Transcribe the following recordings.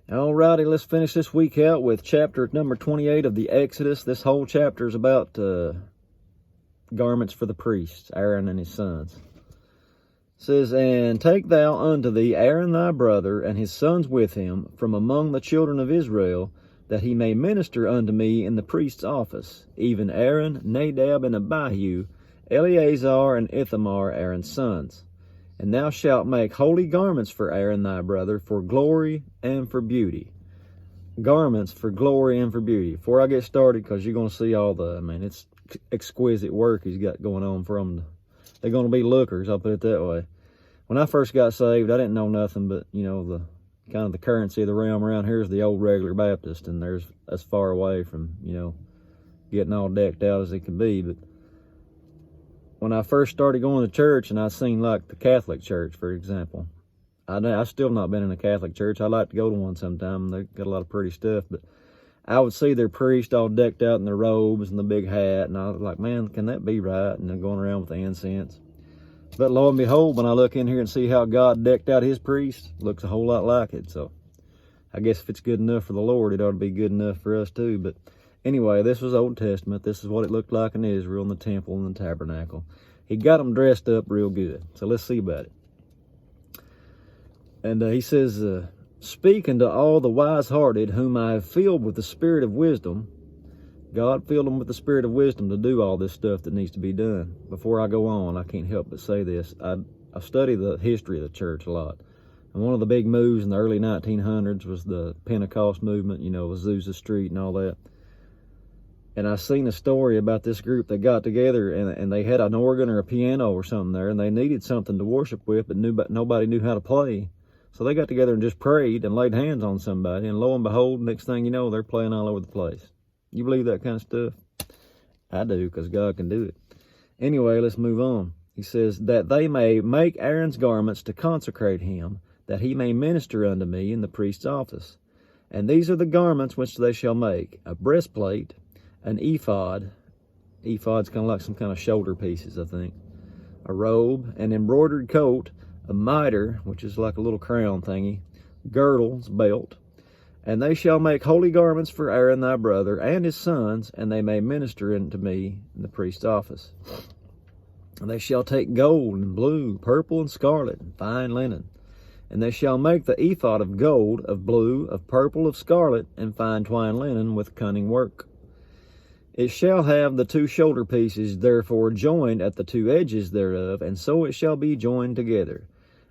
Alrighty, let's finish this week out with chapter number 28 of the Exodus. This whole chapter is about garments for the priests, Aaron and his sons. It says, "And take thou unto thee Aaron thy brother, and his sons with him, from among the children of Israel, that he may minister unto me in the priest's office, even Aaron, Nadab, and Abihu, Eleazar, and Ithamar, Aaron's sons. And thou shalt make holy garments for Aaron thy brother, for glory and for beauty." Garments for glory and for beauty. Before I get started, because you're going to see all it's exquisite work he's got going on from they're going to be lookers, I'll put it that way. When I first got saved, I didn't know nothing but, the kind of the currency of the realm around here is the old regular Baptist, and there's as far away from, getting all decked out as it can be. But when I first started going to church, and I seen like the Catholic Church, for example, I still not been in a Catholic church. I'd like to go to one sometime. They got a lot of pretty stuff, but I would see their priest all decked out in their robes and the big hat, and I was like, man, can that be right? And they're going around with the incense. But lo and behold, when I look in here and see how God decked out his priest, looks a whole lot like it. So I guess if it's good enough for the Lord, it ought to be good enough for us too. But anyway, this was Old Testament. This is what it looked like in Israel, in the temple and the tabernacle. He got them dressed up real good. So let's see about it. And he says, "Speak unto all the wise-hearted, whom I have filled with the spirit of wisdom." God filled them with the spirit of wisdom to do all this stuff that needs to be done. Before I go on, I can't help but say this. I study the history of the church a lot. And one of the big moves in the early 1900s was the Pentecost movement, Azusa Street and all that. And I seen a story about this group that got together, and they had an organ or a piano or something there, and they needed something to worship with, but nobody knew how to play. So they got together and just prayed and laid hands on somebody, and lo and behold, next thing you know, they're playing all over the place. You believe that kind of stuff? I do, because God can do it. Anyway, let's move on. He says, "That they may make Aaron's garments to consecrate him, that he may minister unto me in the priest's office. And these are the garments which they shall make: a breastplate, an ephod." Ephod's kind of like some kind of shoulder pieces, I think. "A robe, an embroidered coat, a mitre," which is like a little crown thingy, "girdles, belt. And they shall make holy garments for Aaron thy brother and his sons, and they may minister unto me in the priest's office. And they shall take gold and blue, purple and scarlet, and fine linen. And they shall make the ephod of gold, of blue, of purple, of scarlet, and fine twined linen with cunning work. It shall have the two shoulder pieces therefore joined at the two edges thereof, and so it shall be joined together.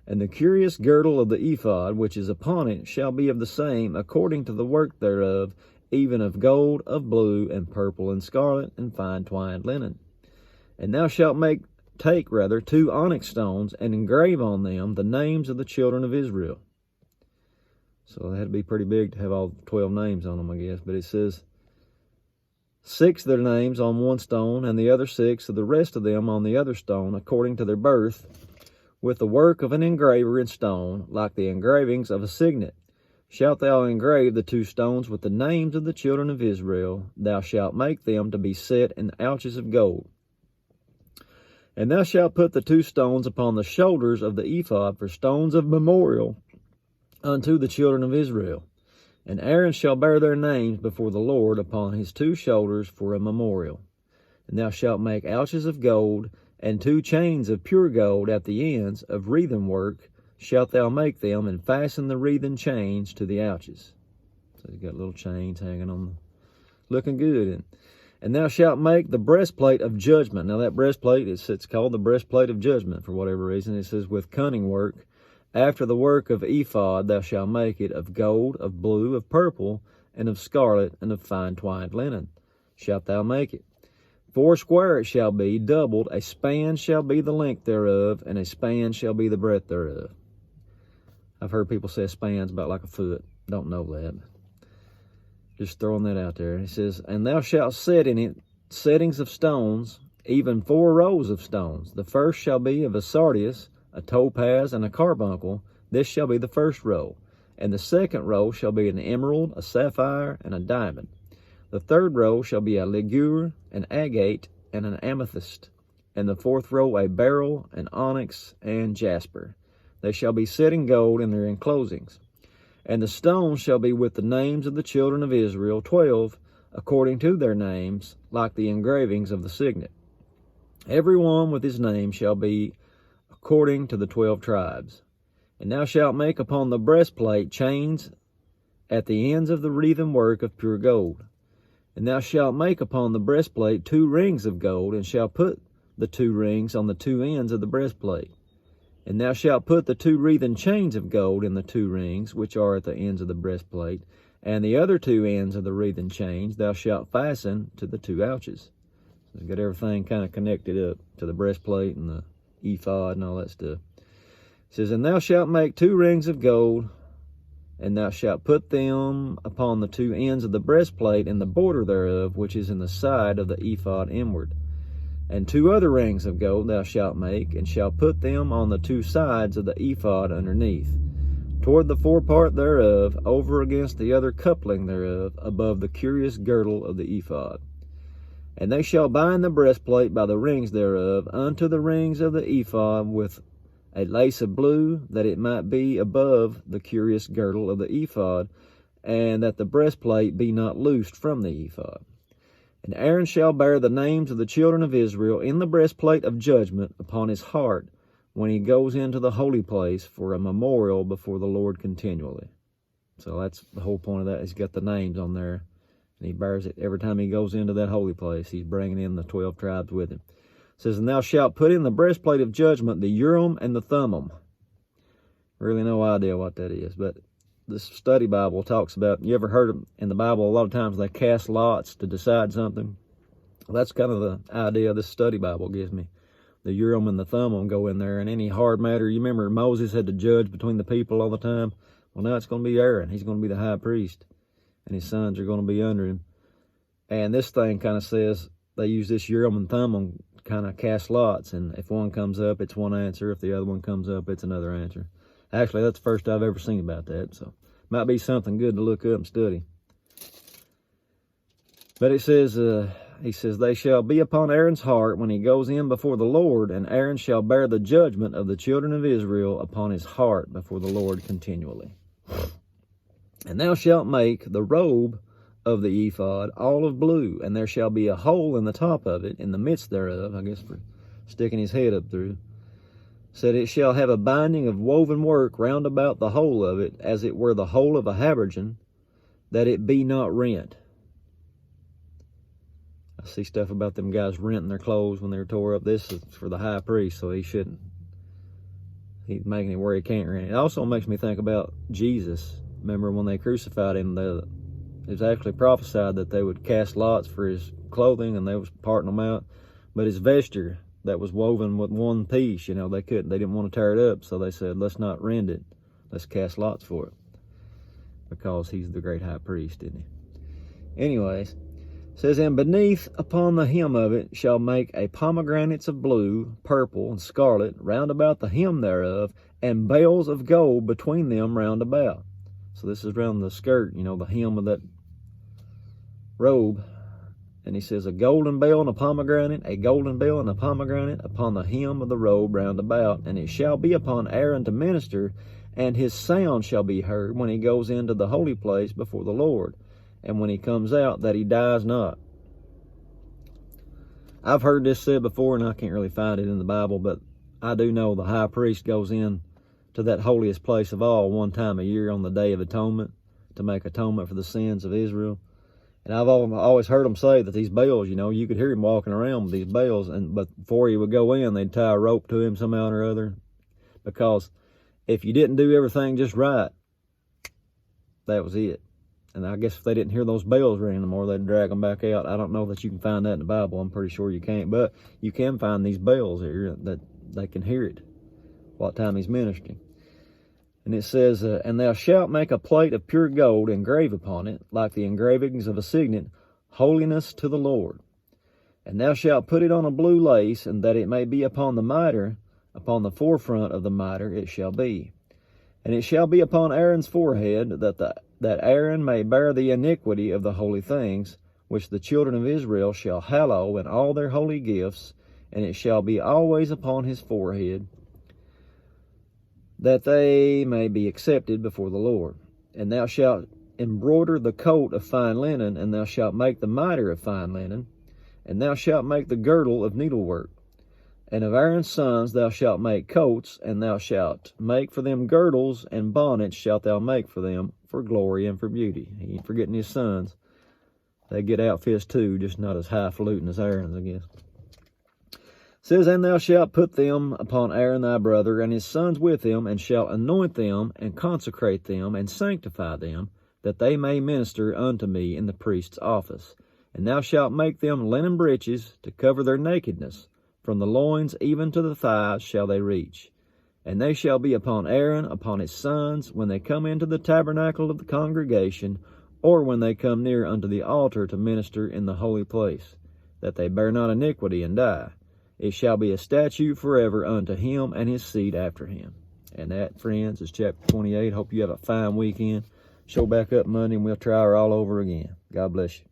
And the curious girdle of the ephod which is upon it shall be of the same, according to the work thereof, even of gold, of blue, and purple, and scarlet, and fine twined linen. And thou shalt take 2 onyx stones, and engrave on them the names of the children of Israel." So they had to be pretty big to have all 12 names on them, I guess. But it says, 6 of their names on one stone, and the other 6 of the rest of them on the other stone, according to their birth, with the work of an engraver in stone, like the engravings of a signet. Shalt thou engrave the 2 stones with the names of the children of Israel. Thou shalt make them to be set in ouches of gold. And thou shalt put the 2 stones upon the shoulders of the ephod for stones of memorial unto the children of Israel. And Aaron shall bear their names before the Lord upon his 2 shoulders for a memorial. And thou shalt make ouches of gold, and 2 chains of pure gold at the ends of wreathen work shalt thou make them, and fasten the wreathen chains to the ouches. So you got little chains hanging on them, looking good. And thou shalt make the breastplate of judgment. Now that breastplate, it's called the breastplate of judgment for whatever reason. It says, "with cunning work. After the work of ephod thou shalt make it of gold, of blue, of purple, and of scarlet, and of fine twined linen shalt thou make it. 4 square it shall be, doubled. A span shall be the length thereof, and a span shall be the breadth thereof." I've heard people say a span's about like a foot. Don't know that. Just throwing that out there. He says, "And thou shalt set in it settings of stones, even 4 rows of stones. The first shall be of a sardius, a topaz, and a carbuncle. This shall be the first row. And the second row shall be an emerald, a sapphire, and a diamond. The third row shall be a ligure, an agate, and an amethyst. And the fourth row a beryl, an onyx, and jasper. They shall be set in gold in their enclosings. And the stones shall be with the names of the children of Israel, 12, according to their names, like the engravings of the signet. Every one with his name shall be according to the 12 tribes. And thou shalt make upon the breastplate chains at the ends of the wreathen work of pure gold. And thou shalt make upon the breastplate 2 rings of gold, and shalt put the 2 rings on the 2 ends of the breastplate. And thou shalt put the 2 wreathen chains of gold in the 2 rings, which are at the ends of the breastplate, and the other 2 ends of the wreathen chains thou shalt fasten to the 2 ouches. So got everything kind of connected up to the breastplate and the ephod and all that stuff. It says, and thou shalt make 2 rings of gold, and thou shalt put them upon the 2 ends of the breastplate in the border thereof, which is in the side of the ephod inward. And 2 other rings of gold thou shalt make, and shalt put them on the 2 sides of the ephod underneath, toward the forepart thereof, over against the other coupling thereof, above the curious girdle of the ephod. And they shall bind the breastplate by the rings thereof unto the rings of the ephod with a lace of blue, that it might be above the curious girdle of the ephod, and that the breastplate be not loosed from the ephod. And Aaron shall bear the names of the children of Israel in the breastplate of judgment upon his heart when he goes into the holy place for a memorial before the Lord continually. So that's the whole point of that. He's got the names on there, and he bears it every time he goes into that holy place. He's bringing in the 12 tribes with him. It says, and thou shalt put in the breastplate of judgment the Urim and the Thummim. Really no idea what that is, but this study Bible talks about, you ever heard of, in the Bible, a lot of times they cast lots to decide something? Well, that's kind of the idea this study Bible gives me. The Urim and the Thummim go in there, and any hard matter, you remember Moses had to judge between the people all the time? Well, now it's going to be Aaron. He's going to be the high priest, and his sons are going to be under him. And this thing kind of says they use this Urim and Thummim kind of cast lots, and if one comes up, it's one answer. If the other one comes up, it's another answer. Actually, that's the first I've ever seen about that, so might be something good to look up and study. But it says, he says, they shall be upon Aaron's heart when he goes in before the Lord, and Aaron shall bear the judgment of the children of Israel upon his heart before the Lord continually. And thou shalt make the robe of the ephod all of blue, and there shall be a hole in the top of it, in the midst thereof, I guess for sticking his head up through. Said it shall have a binding of woven work round about the whole of it, as it were the hole of a habergeon, that it be not rent. I see stuff about them guys renting their clothes when they're tore up. This is for the high priest, so he shouldn't. He's making it where he can't rent it. It also makes me think about Jesus. Remember when they crucified him, it was actually prophesied that they would cast lots for his clothing, and they was parting them out. But his vesture that was woven with one piece, they didn't want to tear it up, so they said, let's not rend it, let's cast lots for it, because he's the great high priest, isn't he? Anyways, it says, and beneath upon the hem of it shall make a pomegranates of blue, purple, and scarlet round about the hem thereof, and bells of gold between them round about. So this is around the skirt, the hem of that robe. And he says, a golden bell and a pomegranate, a golden bell and a pomegranate upon the hem of the robe round about. And it shall be upon Aaron to minister, and his sound shall be heard when he goes into the holy place before the Lord, and when he comes out, that he dies not. I've heard this said before, and I can't really find it in the Bible, but I do know the high priest goes in to that holiest place of all one time a year on the Day of Atonement to make atonement for the sins of Israel. And I've always heard them say that these bells, you could hear him walking around with these bells, but before he would go in, they'd tie a rope to him somehow or other, because if you didn't do everything just right, that was it. And I guess if they didn't hear those bells ring anymore, they'd drag them back out. I don't know that you can find that in the Bible. I'm pretty sure you can't, but you can find these bells here that they can hear it what time he's ministering. And it says, and thou shalt make a plate of pure gold, engrave upon it, like the engravings of a signet, holiness to the Lord. And thou shalt put it on a blue lace, and that it may be upon the mitre, upon the forefront of the mitre it shall be. And it shall be upon Aaron's forehead, that Aaron may bear the iniquity of the holy things, which the children of Israel shall hallow in all their holy gifts, and it shall be always upon his forehead, that they may be accepted before the Lord. And thou shalt embroider the coat of fine linen, and thou shalt make the mitre of fine linen, and thou shalt make the girdle of needlework. And of Aaron's sons thou shalt make coats, and thou shalt make for them girdles, and bonnets shalt thou make for them, for glory and for beauty. He ain't forgetting his sons. They get outfits too, just not as highfalutin as Aaron's, I guess. It says, and thou shalt put them upon Aaron thy brother, and his sons with him, and shalt anoint them, and consecrate them, and sanctify them, that they may minister unto me in the priest's office. And thou shalt make them linen breeches to cover their nakedness. From the loins even to the thighs shall they reach. And they shall be upon Aaron, upon his sons, when they come into the tabernacle of the congregation, or when they come near unto the altar to minister in the holy place, that they bear not iniquity and die. It shall be a statute forever unto him and his seed after him. And that, friends, is chapter 28. Hope you have a fine weekend. Show back up Monday, and we'll try her all over again. God bless you.